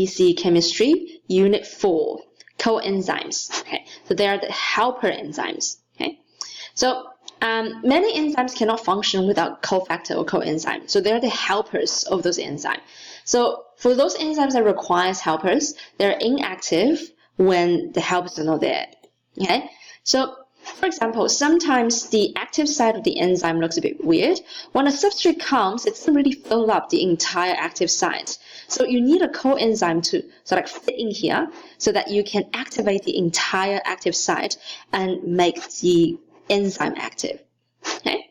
BC Chemistry, Unit 4, coenzymes. Okay, so they are the helper enzymes. Okay, so many enzymes cannot function without cofactor or coenzyme. So they're the helpers of those enzymes. So for those enzymes that requires helpers, they're inactive when the helpers are not there. Okay, so for example, sometimes the active site of the enzyme looks a bit weird. When a substrate comes, it doesn't really fill up the entire active site. So you need a coenzyme to sort of fit in here so that you can activate the entire active site and make the enzyme active. Okay,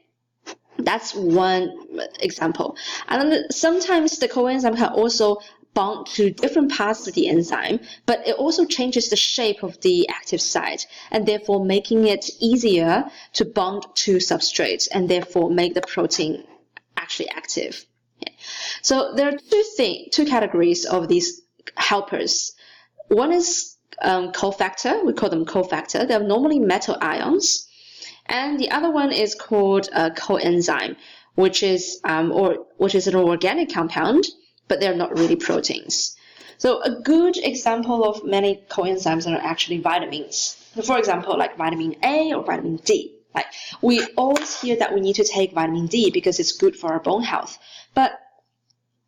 that's one example. And then sometimes the coenzyme can also bond to different parts of the enzyme, but it also changes the shape of the active site and therefore making it easier to bond to substrates and therefore make the protein actually active. Okay. So there are two categories of these helpers. One is cofactor. We call them cofactor. They're normally metal ions. And the other one is called coenzyme, which is an organic compound, but they're not really proteins. So a good example of many coenzymes are actually vitamins. So for example, like vitamin A or vitamin D. Like we always hear that we need to take vitamin D because it's good for our bone health. But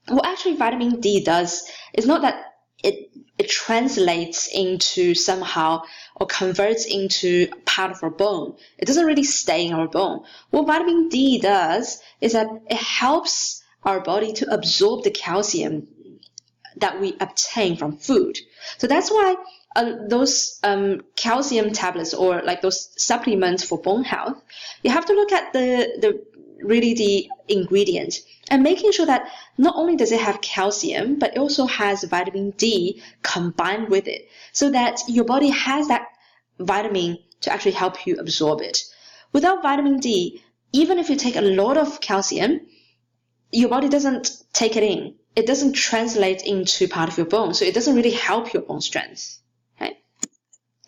what actually vitamin D does is not that it translates into somehow or converts into part of our bone. It doesn't really stay in our bone. What vitamin D does is that it helps our body to absorb the calcium that we obtain from food. So that's why those calcium tablets or like those supplements for bone health, you have to look at the ingredient and making sure that not only does it have calcium, but it also has vitamin D combined with it so that your body has that vitamin to actually help you absorb it. Without vitamin D, even if you take a lot of calcium, your body doesn't take it in. It doesn't translate into part of your bone, so it doesn't really help your bone strength. Okay?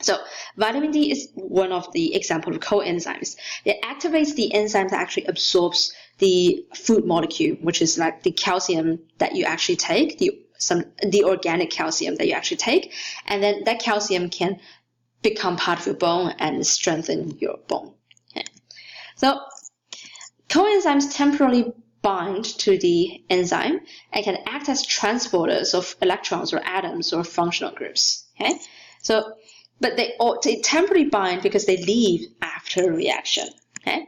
So vitamin D is one of the examples of coenzymes. It activates the enzyme that actually absorbs the food molecule, which is like the calcium that you actually take, the organic calcium that you actually take, and then that calcium can become part of your bone and strengthen your bone. Okay? So coenzymes temporarily bind to the enzyme and can act as transporters of electrons or atoms or functional groups. Okay, so but they temporarily bind because they leave after a reaction. Okay,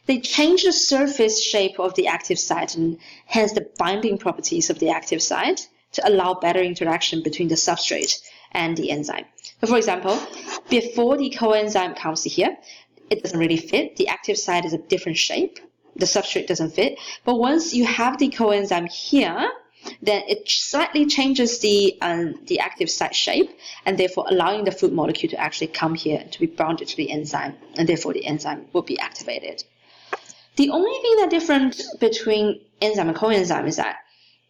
they change the surface shape of the active site and hence the binding properties of the active site to allow better interaction between the substrate and the enzyme. So for example, before the coenzyme comes here, it doesn't really fit. The active site is a different shape. The substrate doesn't fit. But once you have the coenzyme here, then it slightly changes the active site shape and therefore allowing the food molecule to actually come here to be bounded to the enzyme, and therefore the enzyme will be activated. The only thing that's different between enzyme and coenzyme is that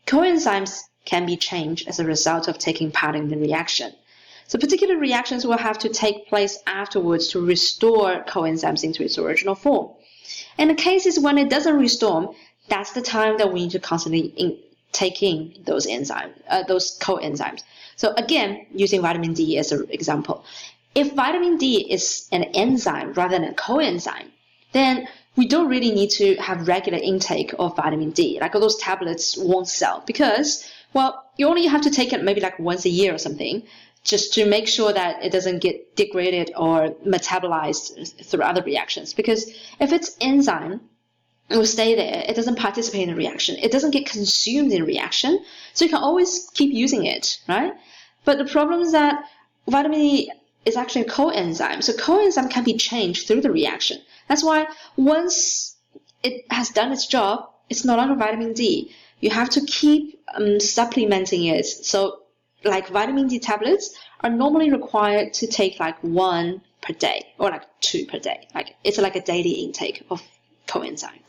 coenzymes can be changed as a result of taking part in the reaction. So particular reactions will have to take place afterwards to restore coenzymes into its original form. In the cases when it doesn't restore, that's the time that we need to constantly take in those enzymes, those coenzymes. So again, using vitamin D as an example, if vitamin D is an enzyme rather than a coenzyme, then we don't really need to have regular intake of vitamin D. Like all those tablets won't sell because, well, you only have to take it maybe like once a year or something, just to make sure that it doesn't get degraded or metabolized through other reactions. Because if it's enzyme, it will stay there. It doesn't participate in the reaction. It doesn't get consumed in the reaction. So you can always keep using it, right? But the problem is that vitamin D is actually a coenzyme. So coenzyme can be changed through the reaction. That's why once it has done its job, it's no longer vitamin D. You have to keep supplementing it. So like vitamin D tablets are normally required to take like 1 per day or like 2 per day. Like it's like a daily intake of coenzyme.